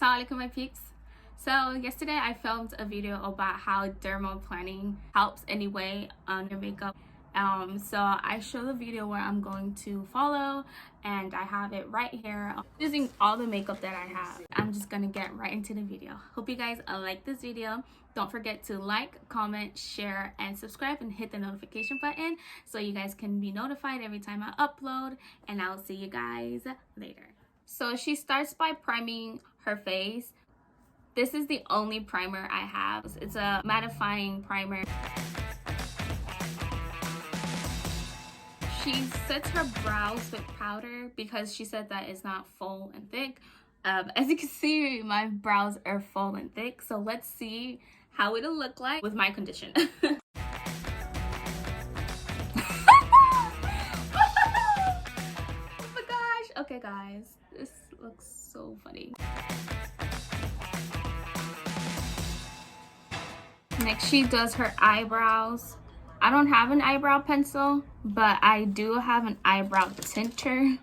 Assalamualaikum my peeps. So yesterday I filmed a video about how dermaplaning helps anyway on your makeup. So I show the video where I'm going to follow, and I have it right here using all the makeup that I have. I'm just gonna get right into the video. Hope you guys like this video. Don't forget to like, comment, share, and subscribe, and hit the notification button so you guys can be notified every time I upload, and I'll see you guys later. So she starts by priming her face. This is the only primer I have. It's a mattifying primer. She sets her brows with powder because she said that it's not full and thick. As you can see, my brows are full and thick. So let's see how it'll look like with my condition. Oh my gosh. Okay guys, this looks so funny. Next, she does her eyebrows. I don't have an eyebrow pencil, but I do have an eyebrow tinter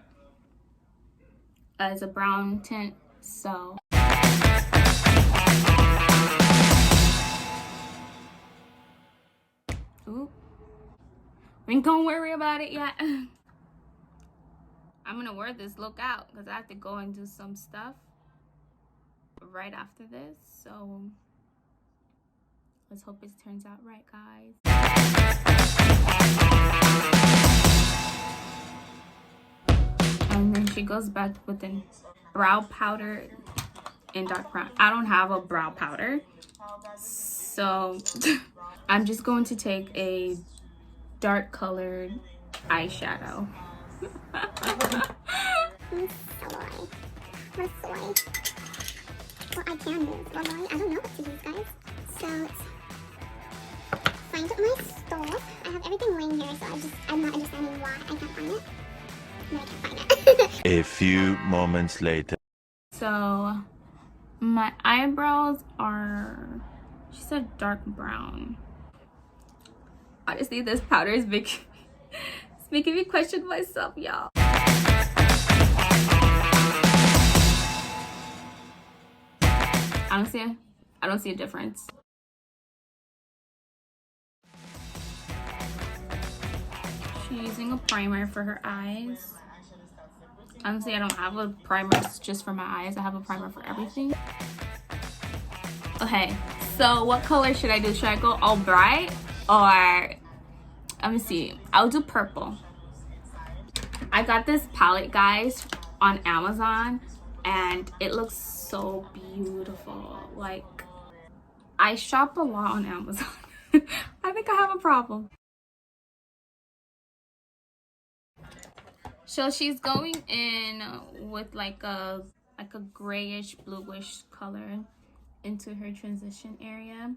as a brown tint, so. Ooh. We ain't gonna worry about it yet. I'm gonna wear this look out because I have to go and do some stuff right after this, so. Let's hope it turns out right, guys. And then she goes back with a brow powder in dark brown. I don't have a brow powder, so I'm just going to take a dark colored eyeshadow. Well, I can use, but I don't know what to use, guys. So let's find my store. I have everything laying here, so I'm not understanding why I can't find it. No, I can't find it. A few moments later. So my eyebrows are, she said dark brown. Honestly, this powder is it's making me question myself, y'all. Honestly, I don't see a difference. She's using a primer for her eyes. Honestly, I don't have a primer just for my eyes. I have a primer for everything. Okay, so what color should I do? Should I go all bright or, let me see, I'll do purple. I got this palette, guys, on Amazon, and it looks so beautiful. Like, I shop a lot on Amazon. I think I have a problem. So she's going in with like a grayish bluish color into her transition area,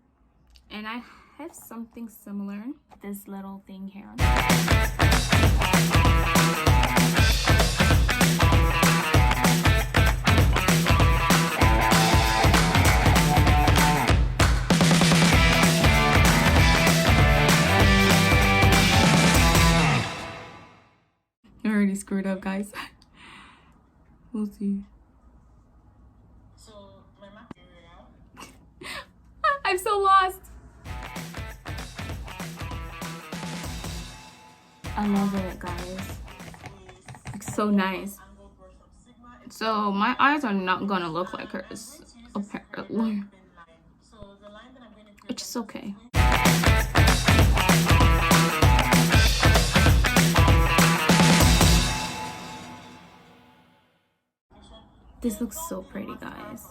and I have something similar, this little thing here. I already screwed up, guys. We'll see. I'm so lost. I love it, guys. It's so nice. So my eyes are not gonna look like hers, apparently. Which is okay. This looks so pretty, guys.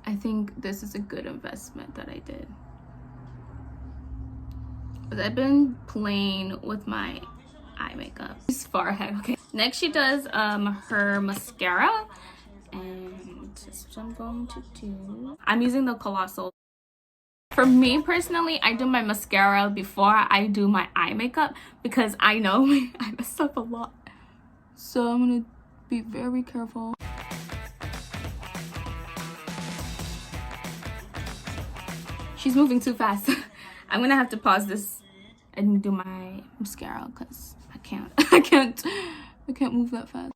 I think this is a good investment that I did. But I've been playing with my eye makeup. It's far ahead, okay. Next she does her mascara, and that's what I'm going to do. I'm using the Colossal. For me personally, I do my mascara before I do my eye makeup because I know I mess up a lot. So I'm gonna be very careful. She's moving too fast. I'm gonna have to pause this and do my mascara because I can't move that fast.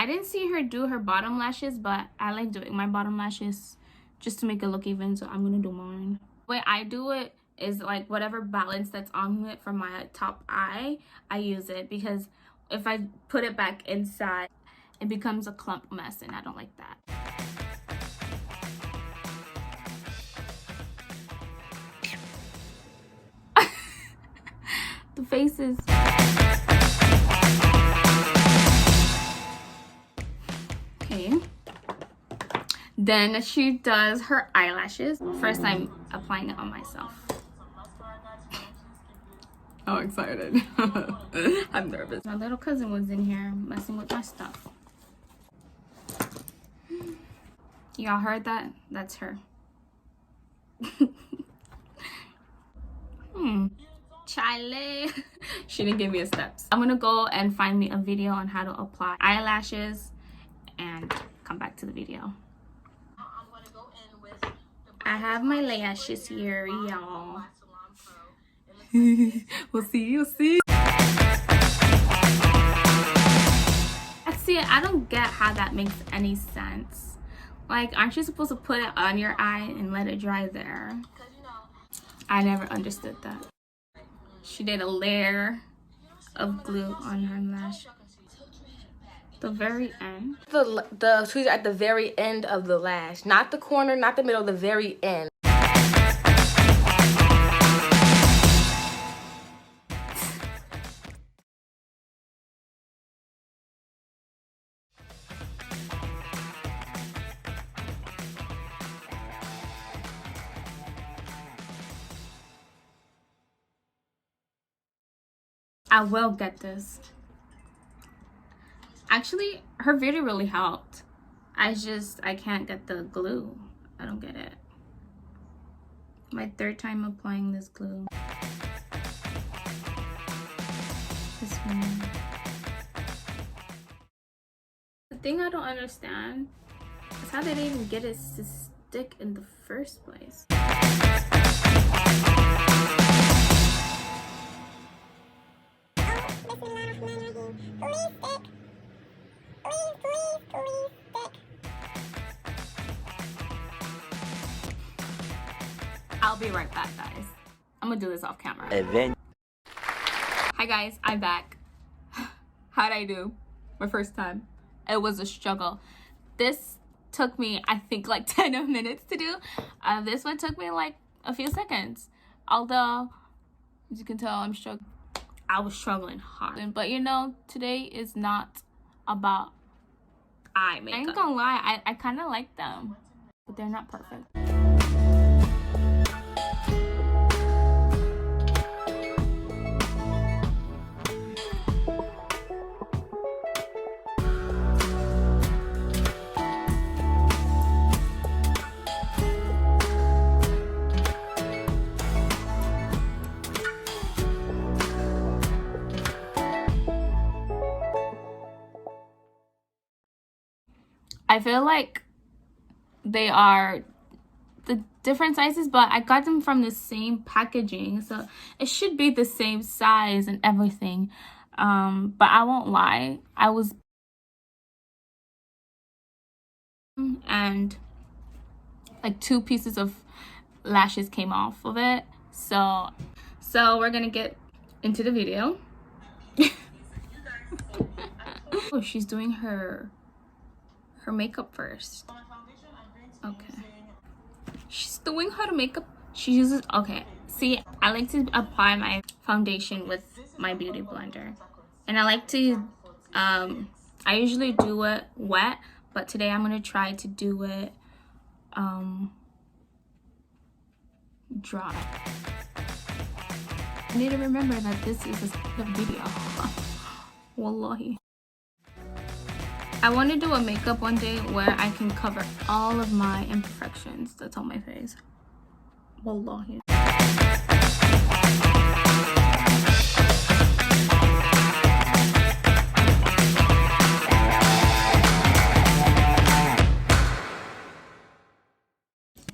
I didn't see her do her bottom lashes, but I like doing my bottom lashes just to make it look even, so I'm gonna do mine. The way I do it is like whatever balance that's on it for my top eye, I use it, because if I put it back inside, it becomes a clump mess, and I don't like that. The faces. Okay. Then she does her eyelashes. First time applying it on myself. Oh, excited. I'm nervous. My little cousin was in here messing with my stuff. Y'all heard that? That's her. Chale. She didn't give me a steps. I'm gonna go and find me a video on how to apply eyelashes and come back to the video. I have my lashes here, y'all. We'll see, you'll see. See, I don't get how that makes any sense. Like, aren't you supposed to put it on your eye and let it dry there? I never understood that. She did a layer of glue on her lash. The very end. The tweezers at the very end of the lash, not the corner, not the middle, the very end. I will get this. Actually, her video really helped. I can't get the glue. I don't get it. My third time applying this glue. This one. The thing I don't understand is how they didn't even get it to stick in the first place. I'll be right back, guys. I'm gonna do this off camera. Hi guys, I'm back. How'd I do? My first time. It was a struggle. This took me, I think, like 10 minutes to do. This one took me like a few seconds. Although, as you can tell, I was struggling hard. But you know, today is not about eye makeup. I ain't gonna lie, I kind of like them, but they're not perfect. I feel like they are the different sizes, but I got them from the same packaging, so it should be the same size and everything. But I won't lie, and like 2 pieces of lashes came off of it. So we're gonna get into the video. Oh, she's doing her makeup first. Okay, she's doing her makeup. She uses, okay, see, I like to apply my foundation with my beauty blender, and I like to I usually do it wet, but today I'm gonna try to do it dry. I need to remember that this is a video. Wallahi. I want to do a makeup one day where I can cover all of my imperfections that's on my face. Wallahi.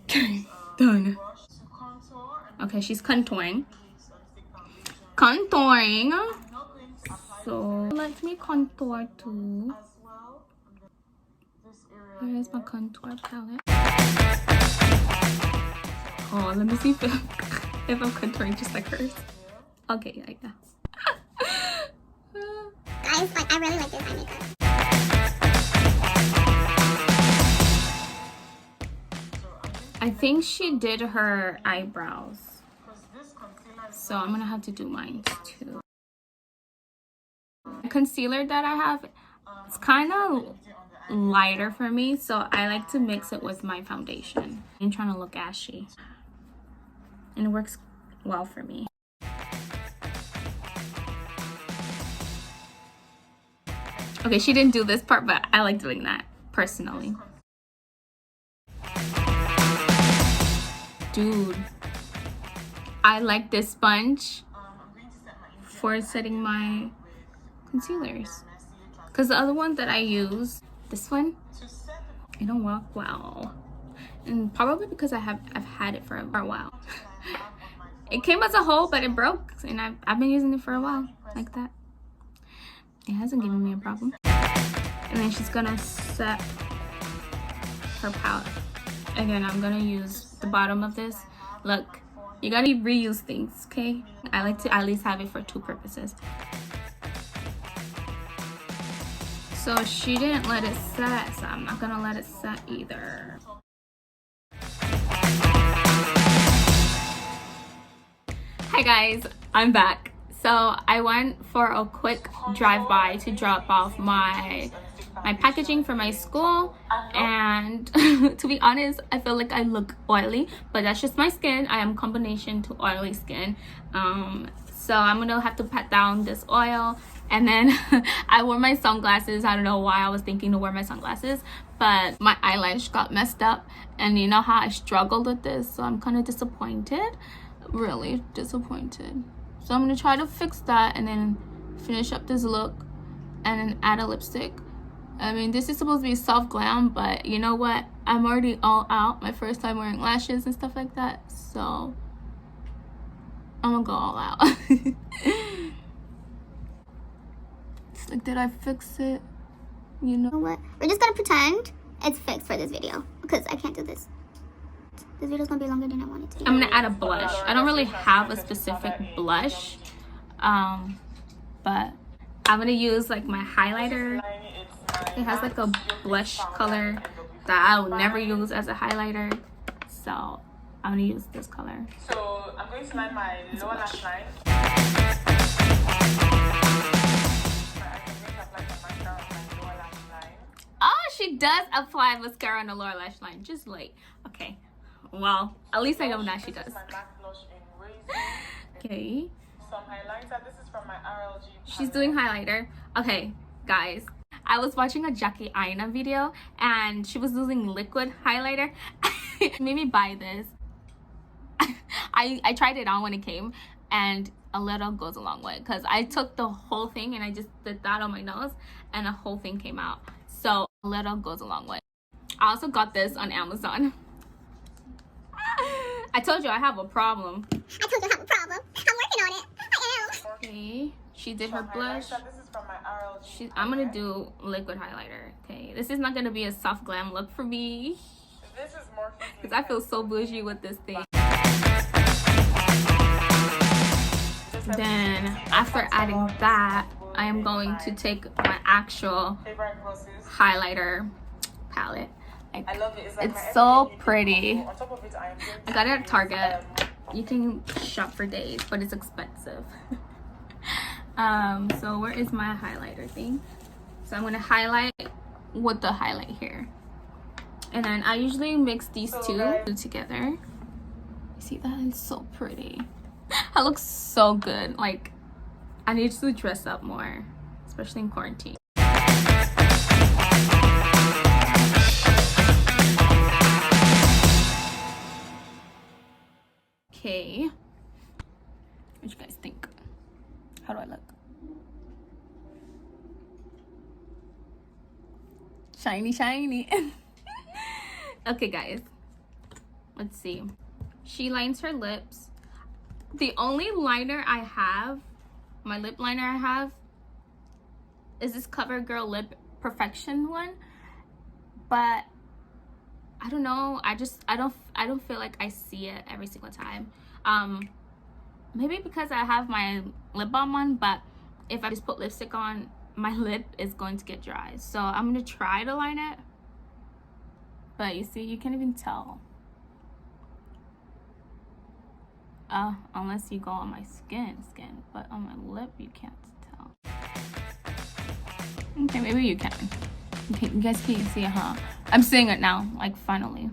Okay, done. Okay, she's contouring. So let me contour too. Here's my contour palette. Oh, let me see if I'm contouring just like hers. Okay, yeah. Guys, like, I really like this eye makeup. I think she did her eyebrows, so I'm gonna have to do mine too. The concealer that I have, it's kind of lighter for me, so I like to mix it with my foundation. I'm trying to look ashy, and it works well for me. Okay, she didn't do this part, but I like doing that personally. Dude, I like this sponge for setting my concealers, because the other one that I use, this one, it don't work well, and probably because I've had it for a while. It came as a whole, but it broke, and I've been using it for a while like that. It hasn't given me a problem. And then she's gonna set her palette. Again, I'm gonna use the bottom of this. Look, you gotta reuse things, okay? I like to at least have it for two purposes. So she didn't let it set, so I'm not gonna let it set either. Hi guys, I'm back. So I went for a quick drive-by to drop off my packaging for my school, and to be honest, I feel like I look oily, but that's just my skin. I am combination to oily skin, so I'm gonna have to pat down this oil. And then I wore my sunglasses. I don't know why I was thinking to wear my sunglasses, but my eyelash got messed up, and you know how I struggled with this, so I'm kind of disappointed, really disappointed. So I'm gonna try to fix that and then finish up this look and then add a lipstick. I mean, this is supposed to be soft glam, but you know what? I'm already all out. My first time wearing lashes and stuff like that. So I'm gonna go all out. It's like, did I fix it? You know What? We're just gonna pretend it's fixed for this video, because I can't do this. This video's gonna be longer than I want it to. I'm gonna add a blush. I don't really have a specific blush, but I'm gonna use like my highlighter. It has like a blush color that I would never use as a highlighter, so I'm gonna use this color. So I'm going to line my lower lash line. Oh, she does apply mascara on the lower lash line, just like, okay. Well, at least I know now she does. Okay. Some highlighter. This is from my RLG. She's doing highlighter. Okay, guys. I was watching a Jackie Aina video, and she was using liquid highlighter. It made me buy this. I tried it on when it came, and a little goes a long way, because I took the whole thing and I just did that on my nose, and the whole thing came out. So a little goes a long way. I also got this on Amazon. I told you I have a problem. I told you I have a problem. I'm working on it. I am. Okay, she did her blush. This is from my RLG. I'm gonna do liquid highlighter. Okay, this is not gonna be a soft glam look for me, This is more because I feel so bougie with this thing. Then after adding that, I am going to take my actual favorite glosses. highlighter palette. Like, I love it. It's, like it's my so everyday pretty. On top of it, I am going I to got it at use, Target. You can shop for days, but it's expensive. So where is my highlighter thing? So I'm gonna highlight with the highlight here, and then I usually mix these two together. You see, that is so pretty. I look so good. Like, I need to dress up more, especially in quarantine. Okay, what you guys think? How do I look? Shiny, shiny. Okay, guys, let's see. She lines her lips. The only liner I have, my lip liner I have, is this CoverGirl Lip Perfection one, but I don't know, I don't feel like I see it every single time. Maybe because I have my lip balm on, but if I just put lipstick on, my lip is going to get dry. So I'm gonna try to line it, but you see, you can't even tell. Unless you go on my skin, but on my lip you can't tell. Okay, maybe you can. Okay, you guys can't see it, huh? I'm seeing it now, like finally.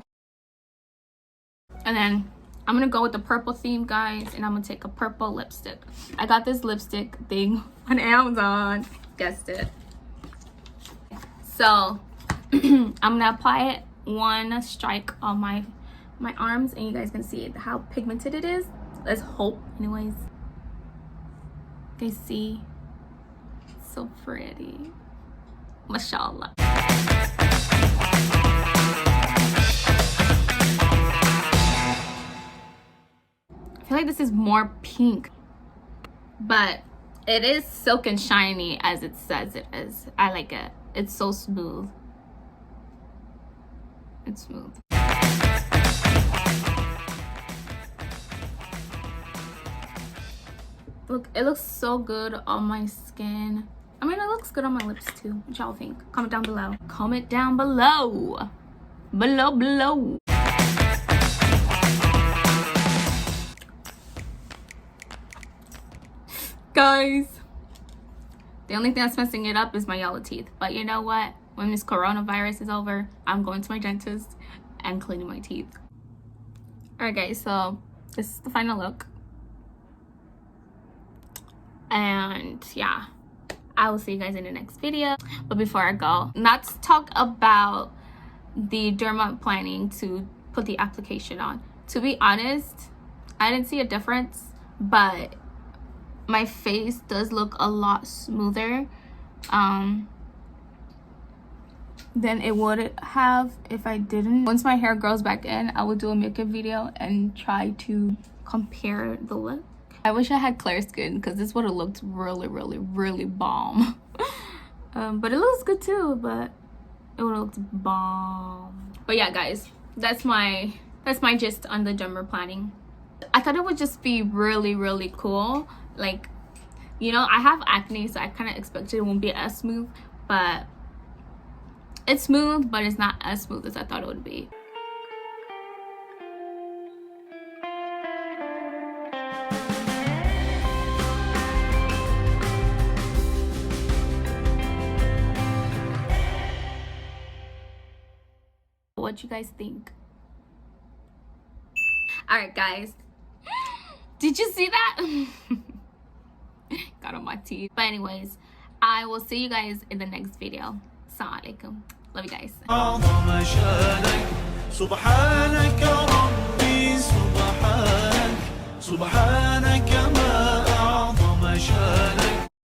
And then I'm gonna go with the purple theme, guys, and I'm gonna take a purple lipstick. I got this lipstick thing on Amazon. Guessed it. So I'm gonna apply it one strike on my arms, and you guys can see how pigmented it is. Let's hope. Anyways, you guys see? It's so pretty. Mashallah. I feel like this is more pink, but it is silk and shiny as it says it is. I like it. It's so smooth. It's smooth. Look, it looks so good on my skin. I mean, it looks good on my lips too. What y'all think? Comment down below. Comment down below. Below. Guys, the only thing that's messing it up is my yellow teeth. But you know what? When this coronavirus is over, I'm going to my dentist and cleaning my teeth. Alright guys, so this is the final look. And yeah, I will see you guys in the next video. But before I go, let's talk about the dermaplaning to put the application on. To be honest, I didn't see a difference, but my face does look a lot smoother than it would have if I didn't. Once my hair grows back in, I will do a makeup video and try to compare the look. I wish I had clear skin because this would have looked really bomb. But it looks good too, but it would have looked bomb. But yeah guys, that's my gist on the dermaplaning. I thought it would just be really cool. Like, you know, I have acne, so I kind of expected it won't be as smooth, but it's smooth, but it's not as smooth as I thought it would be. What you guys think? All right guys, did you see that? Got on my teeth. But anyways, I will see you guys in the next video. Assalamu alaikum. Love you guys. أعظم شانك سبحانك ربي سبحانك